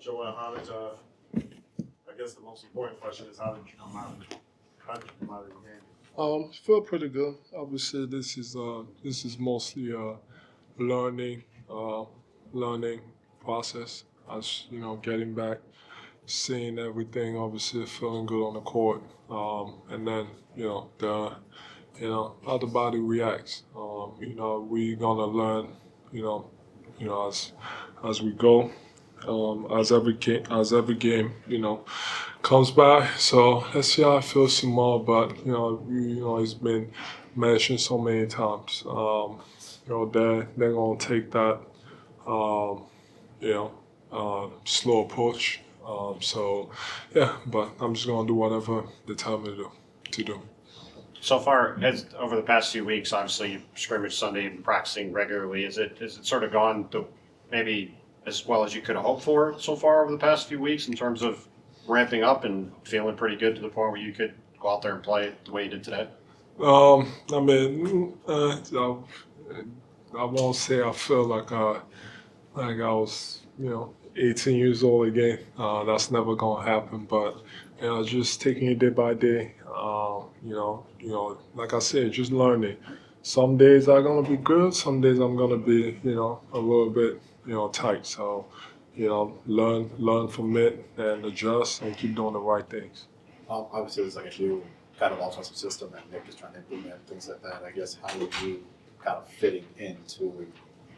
Joel, I guess the most important question is how did you come out of the game? Feel pretty good. Obviously, this is mostly a learning learning process. As you know, getting back, seeing everything. Obviously, feeling good on the court, and then how the body reacts. We're gonna learn. As we go. As every game, comes by. So let's see how I feel tomorrow. But it's been mentioned so many times. They're gonna take that, slow approach. So yeah, but I'm just gonna do whatever they tell me to do. So far, over the past few weeks, obviously you scrimmage Sunday and practicing regularly. Is it sort of gone maybe as well as you could have hoped for so far over the past few weeks in terms of ramping up and feeling pretty good to the point where you could go out there and play the way you did today? I won't say I feel like I was 18 years old again. That's never gonna happen. But just taking it day by day. Like I said, just learning. Some days are gonna be good. Some days I'm gonna be a little bit tight. So learn from it and adjust and keep doing the right things. Obviously, there's like a new kind of offensive system that Nick is trying to implement, things like that. I guess how are you kind of fitting into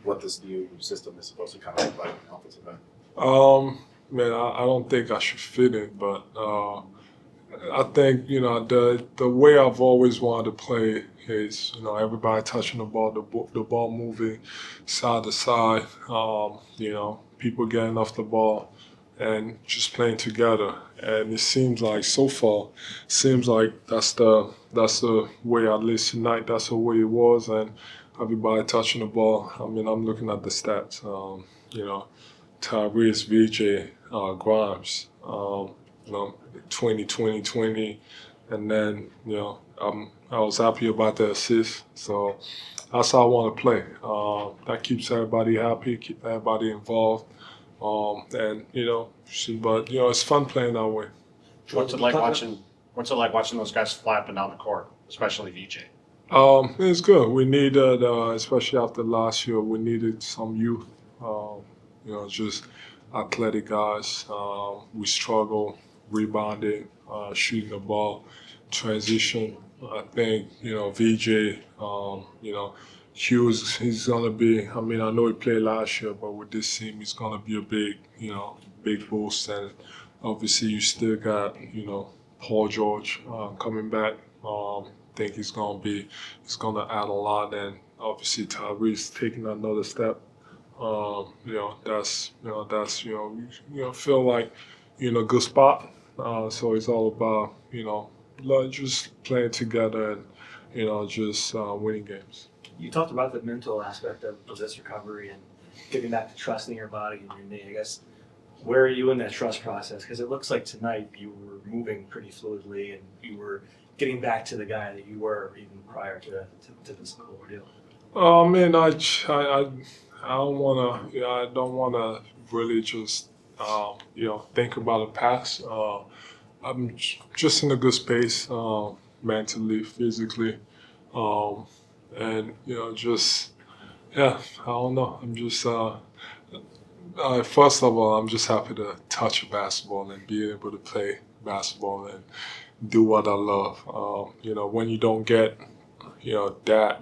what this new system is supposed to kind of look like in the offensive end? Man, I don't think I should fit in, but I think the way I've always wanted to play is everybody touching the ball moving side to side, people getting off the ball and just playing together. And it seems like so far, that's the way, at least tonight, that's the way it was, and everybody touching the ball. I mean, I'm looking at the stats. Tyrese, VJ, Grimes, 20, 20, 20, and then I was happy about the assist. So that's how I want to play. That keeps everybody happy, keep everybody involved, and but it's fun playing that way. What's it like watching those guys flapping down the court, especially VJ? It's good. We needed, especially after last year, we needed some youth. Just athletic guys. We struggle rebounding, shooting the ball, transition. I think VJ. Hughes, he's gonna be. I mean, I know he played last year, but with this team, he's gonna be a big boost. And obviously, you still got Paul George coming back. I think he's gonna add a lot, and obviously Tyrese taking another step. That's feel like good spot. So it's all about just playing together and just winning games. You talked about the mental aspect of this recovery and getting back to trusting your body and your knee. I guess, where are you in that trust process? Because it looks like tonight you were moving pretty fluidly and you were getting back to the guy that you were even prior to this whole ordeal. Man, I don't wanna really just think about the past. I'm just in a good space, mentally, physically, and I don't know. I'm just first of all, I'm just happy to touch a basketball and be able to play basketball and do what I love. When you don't get that,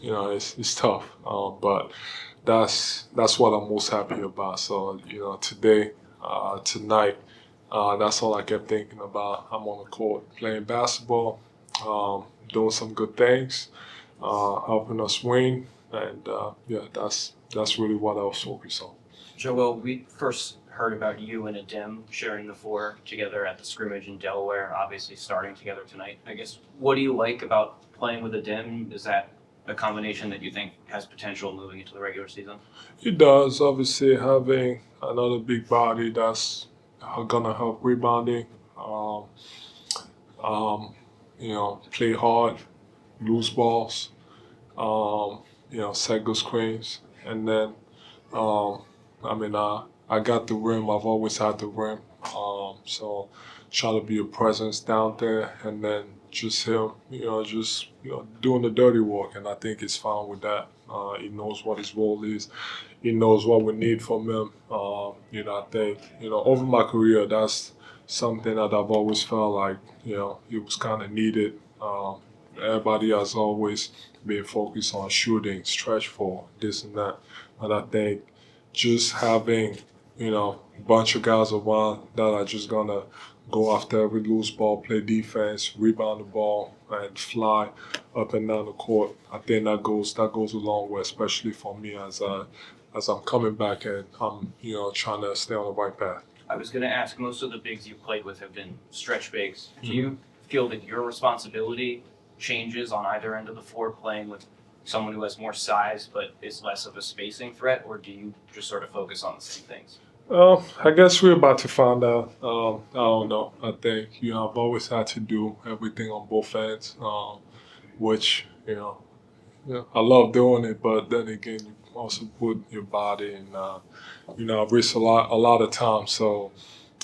it's tough. But that's what I'm most happy about. So today, tonight, that's all I kept thinking about. I'm on the court playing basketball, doing some good things, helping us win, and that's really what I was focused on. Joel, we first heard about you and Edem sharing the floor together at the scrimmage in Delaware, obviously starting together tonight. I guess, what do you like about playing with Edem? Is that a combination that you think has potential moving into the regular season? It does. Obviously, having another big body that's gonna help rebounding. Play hard, lose balls. Set good screens, and then I I got the rim. I've always had the rim. So try to be a presence down there, and then just him, doing the dirty work. And I think he's fine with that. He knows what his role is. He knows what we need from him. I think, over my career, that's something that I've always felt like, it was kind of needed. Everybody has always been focused on shooting, stretch for this and that. And I think just having, a bunch of guys around that are just going to go after every loose ball, play defense, rebound the ball, and fly up and down the court. I think that goes a long way, especially for me as I'm coming back and I'm, trying to stay on the right path. I was going to ask, most of the bigs you played with have been stretch bigs. Do you feel that your responsibility changes on either end of the floor playing with someone who has more size but is less of a spacing threat, or do you just sort of focus on the same things? I guess we're about to find out. I don't know. I think, I've always had to do everything on both ends, which, I love doing it, but then again, you also put your body and, I've risked a lot of time. So,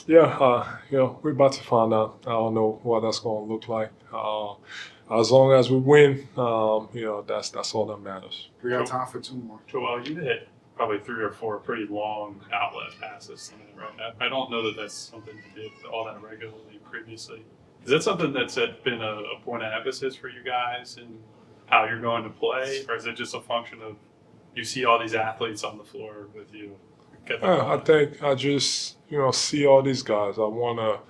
we're about to find out. I don't know what that's going to look like. As long as we win, that's all that matters. We got time for two more. Joel, you hit probably 3 or 4 pretty long outlet passes tonight, right? I don't know that that's something you did all that regularly previously. Is that something that's been a point of emphasis for you guys in how you're going to play, or is it just a function of you see all these athletes on the floor with you? I think I just, see all these guys. I want to,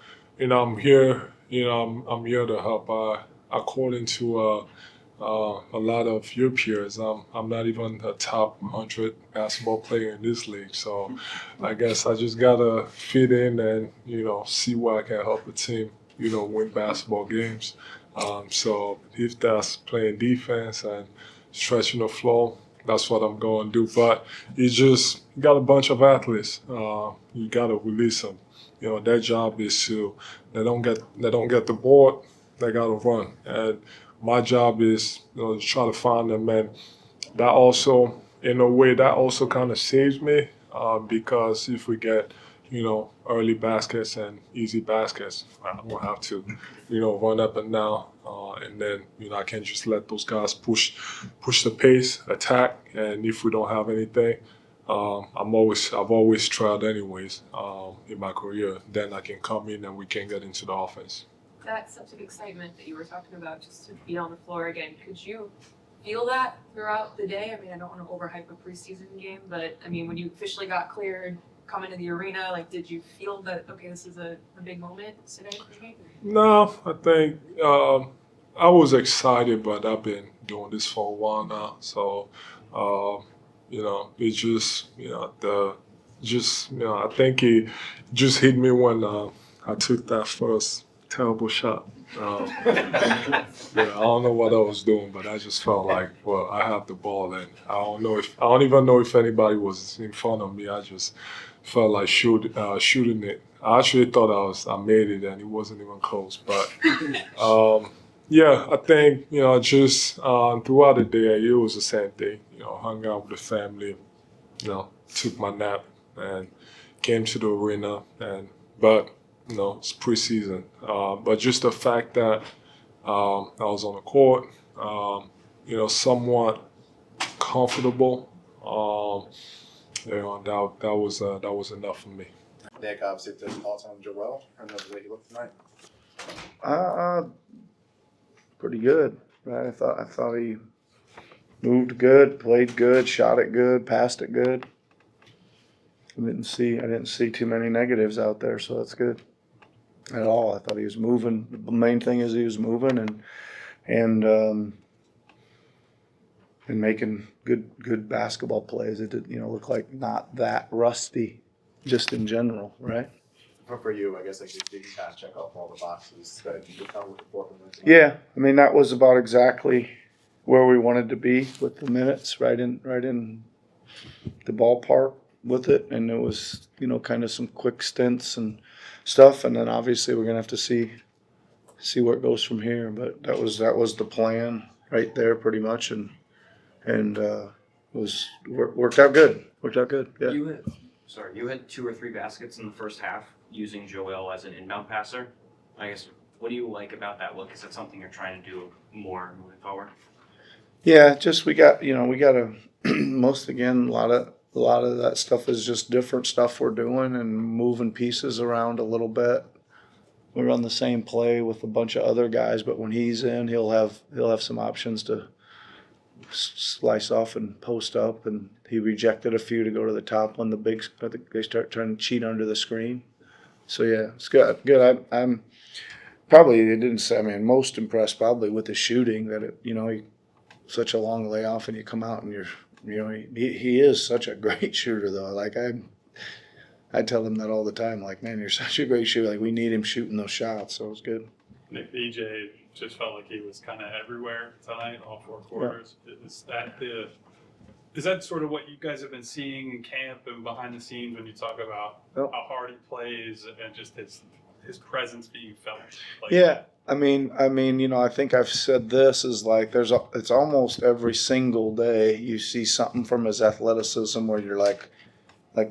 I'm here, I'm here to help. According to a lot of your peers, I'm not even a top 100 basketball player in this league. So I guess I just got to fit in and, see where I can help a team, win basketball games. So if that's playing defense and stretching the floor, that's what I'm going to do. But you got a bunch of athletes. You got to release them. Their job is to they don't get the board, they got to run. And my job is to try to find them. And that also, in a way, that also kind of saves me because if we get early baskets and easy baskets, I will have to run up and down. And then, I can just let those guys push the pace, attack, and if we don't have anything, I've always tried anyways in my career. Then I can come in and we can get into the offense. That sense of excitement that you were talking about, just to be on the floor again, could you feel that throughout the day? I mean, I don't want to overhype a preseason game, but I mean, when you officially got cleared, come into the arena, did you feel that, okay, this is a big moment today for me? No, I think I was excited, but I've been doing this for a while now. So, it just, I think it just hit me when I took that first terrible shot. I don't know what I was doing, but I just felt like, well, I have the ball, and I don't even know if anybody was in front of me. I just felt like shooting it. I actually thought I made it, and it wasn't even close. But I think just throughout the day, it was the same thing. Hung out with the family, took my nap, and came to the arena. But it's preseason. But just the fact that I was on the court, somewhat comfortable. That was enough for me. Nick, obviously, the thoughts on Joel and the way he looked tonight. Pretty good. Right? I thought he moved good, played good, shot it good, passed it good. I didn't see too many negatives out there, so that's good. At all. I thought he was moving. The main thing is he was moving and making good basketball plays. It did, look like not that rusty, just in general, right? For you, I guess did you kind of check off all the boxes that you were kind of looking for from this? Yeah, I mean that was about exactly where we wanted to be with the minutes, right in the ballpark with it, and it was kind of some quick stints and stuff, and then obviously we're gonna have to see where it goes from here. But that was the plan right there, pretty much, and worked out good. Yeah. You had sorry, you had 2 or 3 baskets in the first half using Joel as an inbound passer. I guess, what do you like about that look? Is that something you're trying to do more moving forward? Yeah, just we got to most again a lot of that stuff is just different stuff we're doing and moving pieces around a little bit. We run the same play with a bunch of other guys, but when he's in, he'll have some options to slice off and post up. And he rejected a few to go to the top when they start trying to cheat under the screen. So yeah, it's good. Good. I'm probably it didn't say. I mean, most impressed probably with the shooting that he such a long layoff and you come out and he is such a great shooter though. Like I tell him that all the time. Like, man, you're such a great shooter. Like we need him shooting those shots. So it was good. Nick VJ just felt like he was kind of everywhere tonight, all 4 quarters. Yeah. Is that sort of what you guys have been seeing in camp and behind the scenes when you talk about how hard he plays and just his presence being felt? Like, yeah, I mean, I think I've said this is like it's almost every single day you see something from his athleticism where you're like,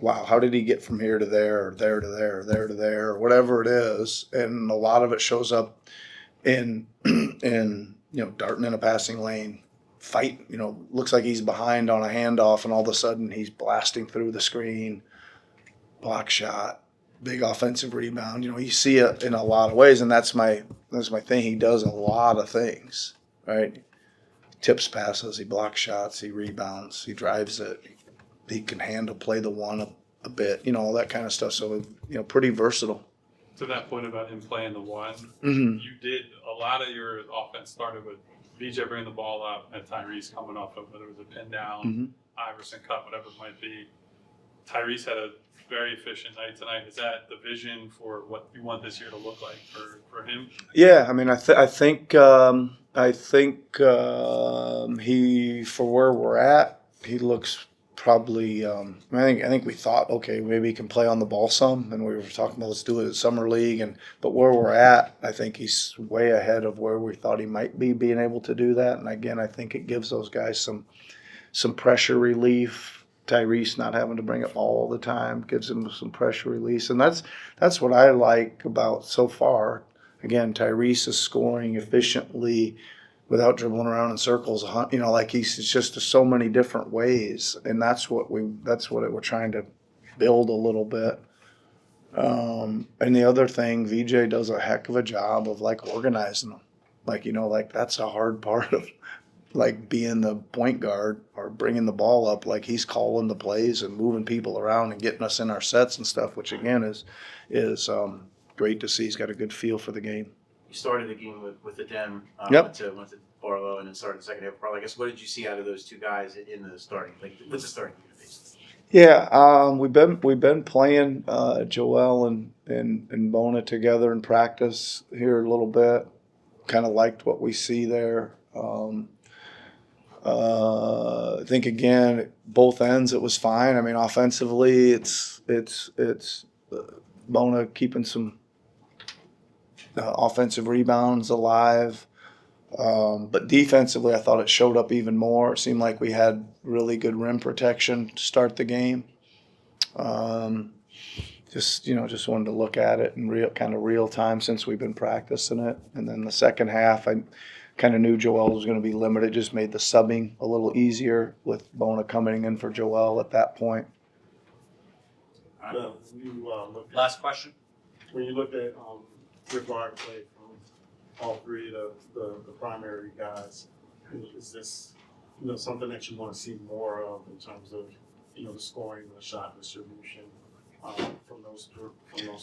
wow, how did he get from here to there or there to there or there to there or whatever it is, and a lot of it shows up in darting in a passing lane, fight, looks like he's behind on a handoff and all of a sudden he's blasting through the screen, block shot, big offensive rebound. You see it in a lot of ways, and that's my thing. He does a lot of things, right? He tips passes, he blocks shots, he rebounds, he drives it. He can play the one a bit, all that kind of stuff. So, pretty versatile. To that point about him playing the one, Mm-hmm. you did a lot of your offense started with VJ bringing the ball up and Tyrese coming off of whether it was a pin down, Mm-hmm. Iverson cut, whatever it might be. Tyrese had a very efficient night tonight. Is that the vision for what you want this year to look like for him? Yeah, I mean, I think he, for where we're at, he looks probably. I think we thought, okay, maybe he can play on the ball some, and we were talking about let's do it at summer league, but where we're at, I think he's way ahead of where we thought he might be being able to do that. And again, I think it gives those guys some pressure relief. Tyrese not having to bring it all the time gives him some pressure release, and that's what I like about so far. Again, Tyrese is scoring efficiently without dribbling around in circles. Like he's just so many different ways, and that's what we're trying to build a little bit. And the other thing, VJ does a heck of a job of like organizing them. Like that's a hard part of like being the point guard or bringing the ball up. Like he's calling the plays and moving people around and getting us in our sets and stuff, which again is great to see. He's got a good feel for the game. You started the game with the Dem, Yep. went to Barlow, and then started the second half. Probably, I guess, what did you see out of those two guys in the starting? Like, what's the starting unit? Yeah, we've been playing Joel and Bona together in practice here a little bit. Kind of liked what we see there. I think again, both ends it was fine. I mean, offensively, it's Bona keeping some offensive rebounds alive. But defensively, I thought it showed up even more. It seemed like we had really good rim protection to start the game. Just wanted to look at it in real time since we've been practicing it. And then the second half, I kind of knew Joel was going to be limited. Just made the subbing a little easier with Bona coming in for Joel at that point. Last question. When you look at regard play from all three of the primary guys, is this something that you want to see more of in terms of the scoring, the shot distribution from those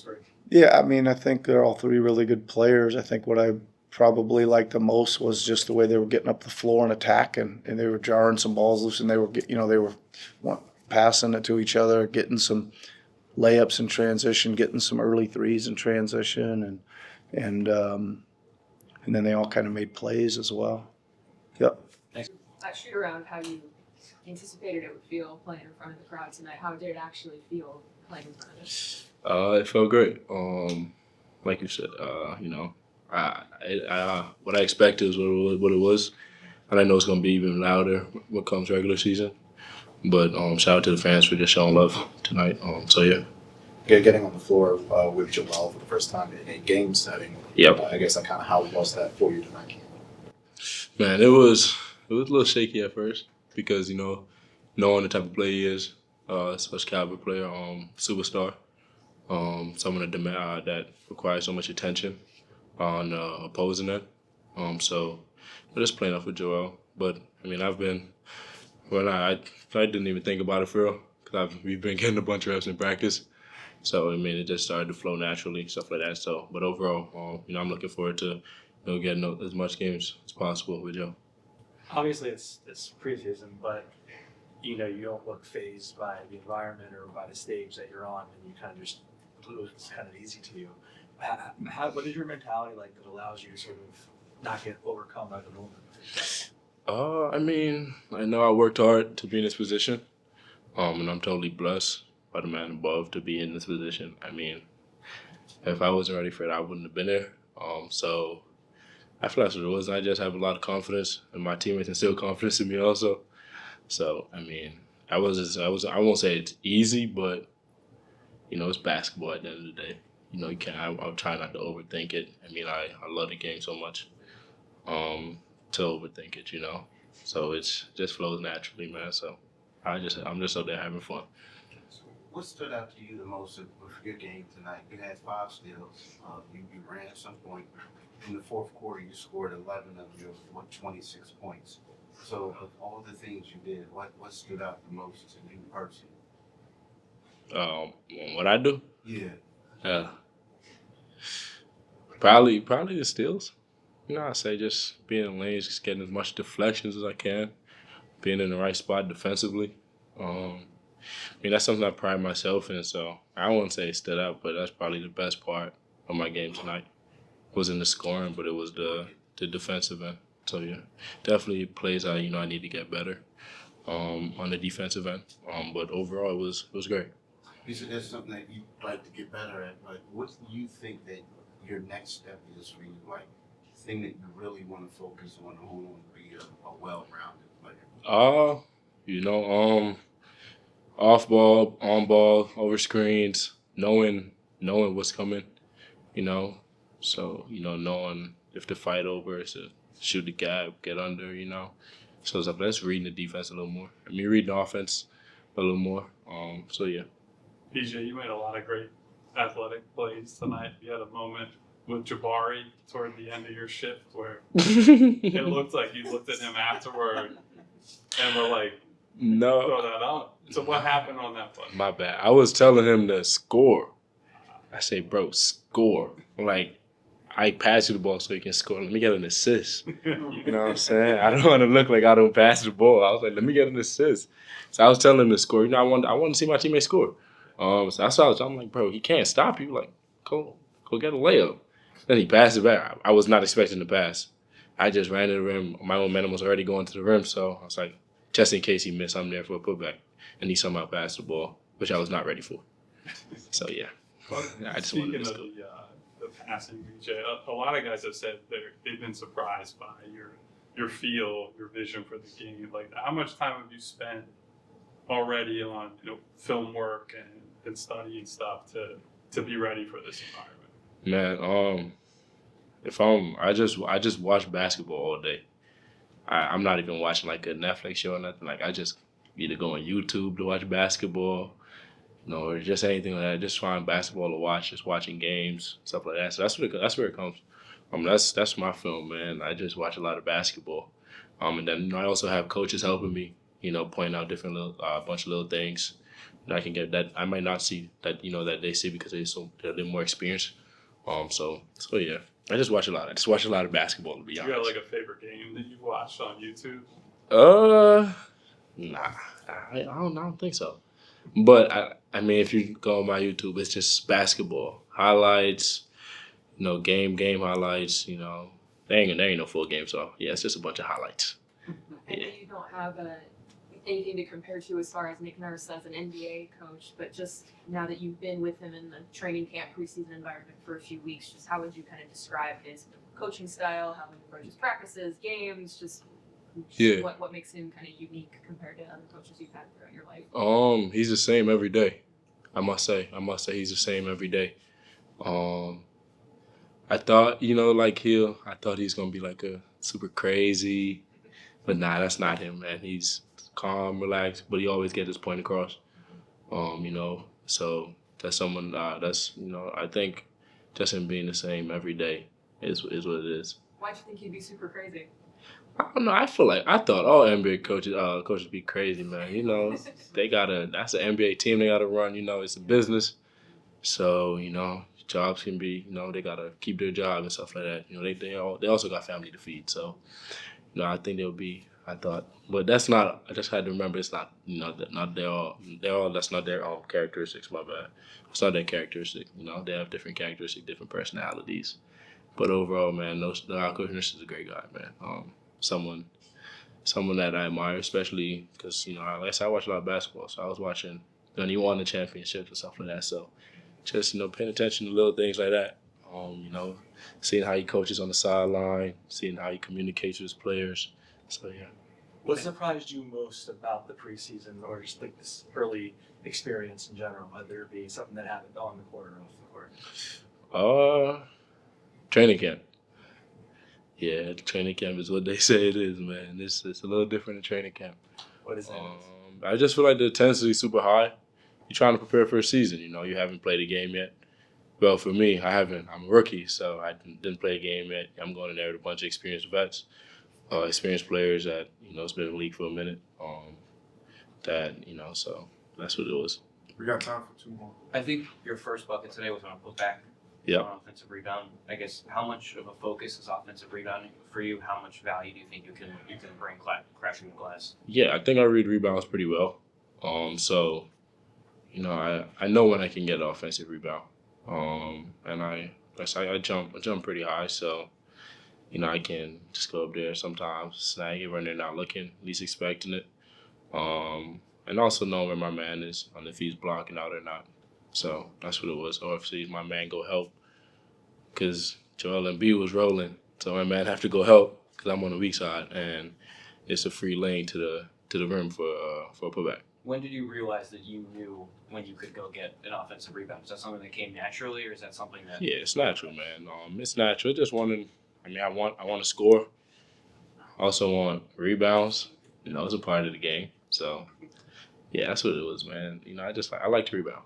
three? Yeah, I mean, I think they're all three really good players. I think what I probably liked the most was just the way they were getting up the floor and attacking, and they were jarring some balls loose, and they were passing it to each other, getting some layups in transition, getting some early threes in transition, and then they all kind of made plays as well. Yep. That shoot around, how you anticipated it would feel playing in front of the crowd tonight. How did it actually feel playing in front of it? It felt great. Like you said, what I expected is what it was, and I know it's gonna be even louder when it comes regular season. But shout out to the fans for just showing love tonight. So yeah. Getting on the floor with Joel for the first time in a game setting. Yep. I guess kind of how was that for you tonight? Man, it was a little shaky at first because knowing the type of player he is, such caliber player, superstar, someone that requires so much attention on opposing end. So we're just playing off with Joel. But I mean, I didn't even think about it for real because we've been getting a bunch of reps in practice. So I mean, it just started to flow naturally, stuff like that. So, but overall, I'm looking forward to getting as much games as possible with Joe. Obviously, it's preseason, but you don't look phased by the environment or by the stage that you're on, and you kind of just it's kind of easy to you. What is your mentality like that allows you to sort of not get overcome by the moment? I mean, I know I worked hard to be in this position, and I'm totally blessed by the man above to be in this position. I mean, if I wasn't ready for it, I wouldn't have been there. So I feel that's what it was. I just have a lot of confidence, and my teammates instill confidence in me also. So I mean, I won't say it's easy, but it's basketball at the end of the day. You can't. I'll try not to overthink it. I mean, I love the game so much to overthink it. So it just flows naturally, man. So I'm just out there having fun. What stood out to you the most of your game tonight? You had 5 steals. You ran at some point. In the fourth quarter, you scored 11 of your 26 points. So of all the things you did, what stood out the most to you personally? What I do? Yeah. Probably the steals. I say just being in lanes, just getting as much deflections as I can, being in the right spot defensively. I mean, that's something I pride myself in, so I wouldn't say it stood out, but that's probably the best part of my game tonight. It wasn't the scoring, but it was the defensive end. So, yeah, definitely plays I need to get better on the defensive end. But overall, it was great. You said that's something that you'd like to get better at, but what do you think that your next step is for you? Like, the thing that you really want to focus on to be a well-rounded player? Off ball, on ball, over screens, knowing what's coming, So, knowing if the fight over is to shoot the gap, get under, So it's like, let's read the defense a little more. I mean, read the offense a little more. So yeah. PJ, you made a lot of great athletic plays tonight. You had a moment with Jabari toward the end of your shift where it looked like you looked at him afterward and were like, No. throw that out. So what happened on that play? My bad. I was telling him to score. I say, bro, score. Like, I pass you the ball so you can score. Let me get an assist. You know what I'm saying? I don't want to look like I don't pass the ball. I was like, let me get an assist. So I was telling him to score. I want to see my teammate score. So that's why I'm like, bro, he can't stop you. Like, go get a layup. Then he passed it back. I was not expecting to pass. I just ran to the rim. My momentum was already going to the rim, so I was like, just in case he missed, I'm there for a putback. And he somehow passed the ball, which I was not ready for. So, yeah. I just wanted to Speaking of the passing, VJ, a lot of guys have said they've been surprised by your feel, your vision for the game. Like, how much time have you spent already on film work and studying stuff to be ready for this environment? Man, I just watch basketball all day. I'm not even watching like a Netflix show or nothing. Like, I just either go on YouTube to watch basketball, or just anything like that. Just find basketball to watch, just watching games, stuff like that. So that's where it comes. That's my film, man. I just watch a lot of basketball. And then I also have coaches helping me, pointing out different bunch of little things that I can get that I might not see that that they see because they're a little more experienced. So yeah. I just watch a lot. I just watch a lot of basketball, to be honest. You got like a favorite game that you watched on YouTube? Nah, I don't think so. But I mean, if you go on my YouTube, it's just basketball highlights, game highlights. There ain't no full game, so yeah, it's just a bunch of highlights. I know you don't have anything to compare to as far as Nick Nurse as an NBA coach, but just now that you've been with him in the training camp preseason environment for a few weeks, just how would you kind of describe his coaching style, how he approaches practices, games, just Yeah. What makes him kind of unique compared to other coaches you've had throughout your life? He's the same every day. I must say he's the same every day. I thought, I thought he's gonna be like a super crazy, but nah, that's not him, man. He's calm, relaxed, but he always gets his point across. So that's someone I think just him being the same every day is what it is. Why'd you think he'd be super crazy? I don't know. I thought all NBA coaches be crazy, man. That's an NBA team they gotta run. It's a business. So, jobs can be, they gotta keep their job and stuff like that. They also got family to feed. So, I think but that's not. I just had to remember it's not. That's not their characteristics. My bad. It's not their characteristic. They have different characteristics, different personalities. But overall, man, our coach is a great guy, man. Someone that I admire, especially because like I said, I watch a lot of basketball. So I was watching when he won the championships and stuff like that. So just paying attention to little things like that. Seeing how he coaches on the sideline, seeing how he communicates with his players. So yeah. What surprised you most about the preseason, or just like this early experience in general, whether it be something that happened on the court or off the court? Training camp. Yeah, training camp is what they say it is, man. It's a little different in training camp. What is that? I just feel like the intensity is super high. You're trying to prepare for a season. You haven't played a game yet. Well, for me, I haven't. I'm a rookie, so I didn't play a game yet. I'm going in there with a bunch of experienced vets, experienced players that has been in the league for a minute. So that's what it was. We got time for 2 more. I think your first bucket today was on a putback. Yeah. On offensive rebound. I guess how much of a focus is offensive rebounding for you? How much value do you think you can bring crashing the glass? Yeah, I think I read rebounds pretty well. So, I know when I can get an offensive rebound. And I jump pretty high, so I can just go up there sometimes, snag it when they're not looking, least expecting it. And also know where my man is, on if he's blocking out or not. So that's what it was. Or if my man go help, because Joel Embiid was rolling, so my man have to go help because I'm on the weak side, and it's a free lane to the rim for a putback. When did you realize that you knew when you could go get an offensive rebound? Is that something that came naturally, or is that something that? Yeah, it's natural, man. It's natural. Just wanting. I want to score. I also want rebounds. It's a part of the game. So, yeah, that's what it was, man. I like to rebound.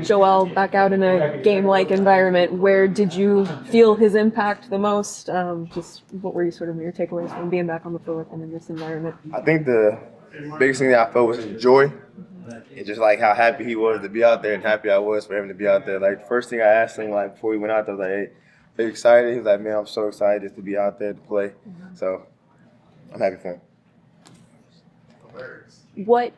Joel, back out in a game-like environment, where did you feel his impact the most? Just what were your takeaways from being back on the floor with him in this environment? I think the biggest thing that I felt was his joy. And just like how happy he was to be out there and happy I was for him to be out there. Like, the first thing I asked him, like, before we went out there, I was like, hey, are you excited? He was like, man, I'm so excited just to be out there to play. So I'm happy for him. What,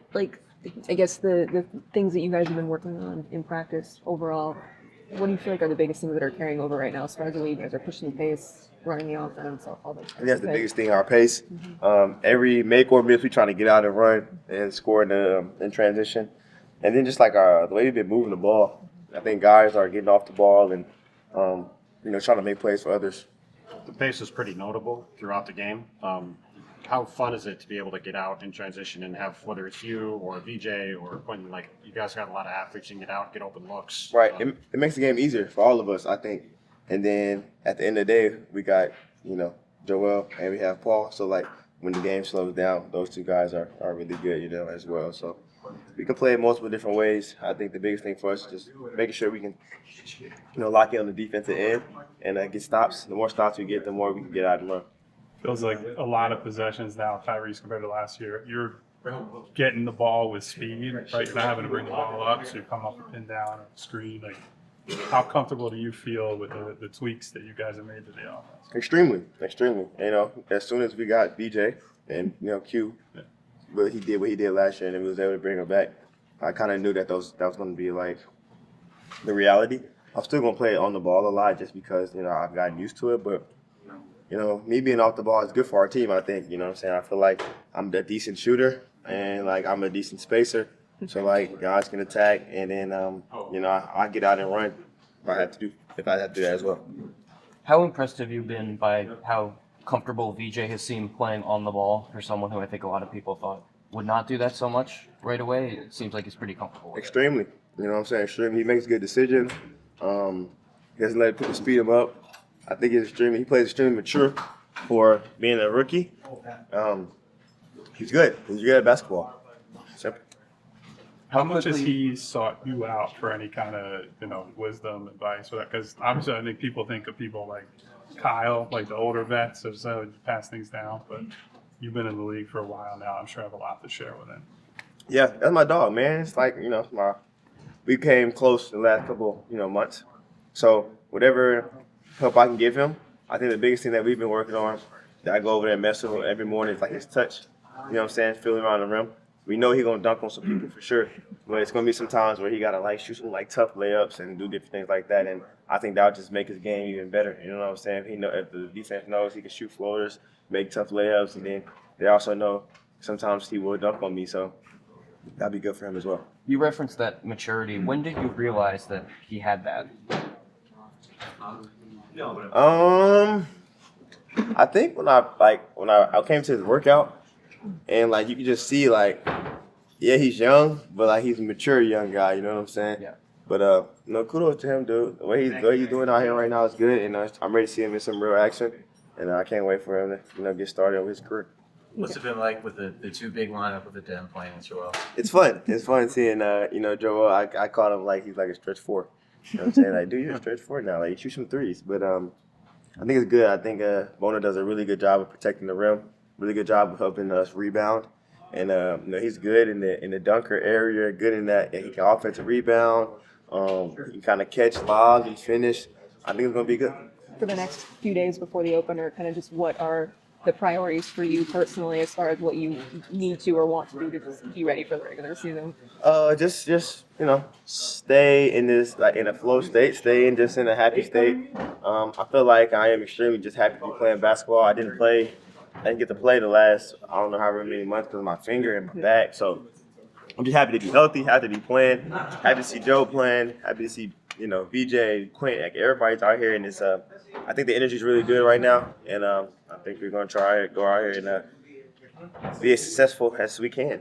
I guess the things that you guys have been working on in practice overall, what do you feel like are the biggest things that are carrying over right now as far as the way you guys are pushing the pace, running the offense, all that? I think that's the biggest thing, our pace. Every make or miss, we trying to get out and run and score in transition. And then just like the way we've been moving the ball, I think guys are getting off the ball and trying to make plays for others. The pace is pretty notable throughout the game. How fun is it to be able to get out in transition and have, whether it's you or VJ or Quentin, like you guys got a lot of athletes you can get out, get open looks. Right. It makes the game easier for all of us, I think. And then at the end of the day, we got, Joel and we have Paul. So, like, when the game slows down, those two guys are really good, as well. So we can play it multiple different ways. I think the biggest thing for us is just making sure we can, lock in on the defensive end and get stops. The more stops we get, the more we can get out and run. Feels like a lot of possessions now, Tyrese, compared to last year. You're getting the ball with speed, right? You're not having to bring the ball up, so you come off a pin down or screen. Like, how comfortable do you feel with the tweaks that you guys have made to the offense? Extremely. As soon as we got VJ and Q, but he did what he did last year, and we was able to bring him back, I kind of knew that that was going to be like the reality. I'm still going to play on the ball a lot just because I've gotten used to it, but. Me being off the ball is good for our team, I think. I feel like I'm a decent shooter and, I'm a decent spacer. So, guys can attack and then, I get out and run if I have to do that as well. How impressed have you been by how comfortable VJ has seemed playing on the ball for someone who I think a lot of people thought would not do that so much right away? It seems like he's pretty comfortable with it. Extremely. You know what I'm saying? Extremely. He makes good decisions. He doesn't let people speed him up. I think he plays extremely mature for being a rookie. He's good. He's good at basketball. Simple. How much has he sought you out for any kind of, wisdom, advice for that? Because obviously I think people think of people like Kyle, like the older vets, so you pass things down, but you've been in the league for a while now. I'm sure I have a lot to share with him. Yeah, that's my dog, man. It's like, we came close the last couple, months. So whatever help I can give him, I think the biggest thing that we've been working on, that I go over there and mess with him every morning, is like his touch. You know what I'm saying? Feeling around the rim. We know he's gonna dunk on some people for sure, but it's gonna be some times where he gotta shoot some tough layups and do different things like that. And I think that'll just make his game even better. You know what I'm saying? If the defense knows he can shoot floaters, make tough layups, and then they also know sometimes he will dunk on me. So that'll be good for him as well. You referenced that maturity. When did you realize that he had that? I think when I came to his workout, and you could just see yeah, he's young, but he's a mature young guy. You know what I'm saying? Yeah. But kudos to him, dude. The way he's doing out here right now is good, and I'm ready to see him in some real action. And I can't wait for him to get started with his career. What's it been like with the two big lineup with the Dem playing with Joel? It's fun. It's fun seeing Joel. I call him he's like a stretch four. You know what I'm saying? Dude, you're a stretch four now. You shoot some threes. But I think it's good. I think Bona does a really good job of protecting the rim. Really good job of helping us rebound. And he's good in the dunker area. Good in that he can offensive rebound. He can kind of catch lobs and finish. I think it's gonna be good. For the next few days before the opener, kind of just what are the priorities for you personally as far as what you need to or want to do to just be ready for the regular season? Just stay in this in a flow state, stay in a happy state. I feel like I am extremely just happy to be playing basketball. I didn't get to play the last I don't know however many months because of my finger and my back. So I'm just happy to be healthy, happy to be playing, happy to see Joe playing, happy to see VJ, Quint, everybody's out here, and it's I think the energy's really good right now, and I think we're gonna go out here and be as successful as we can.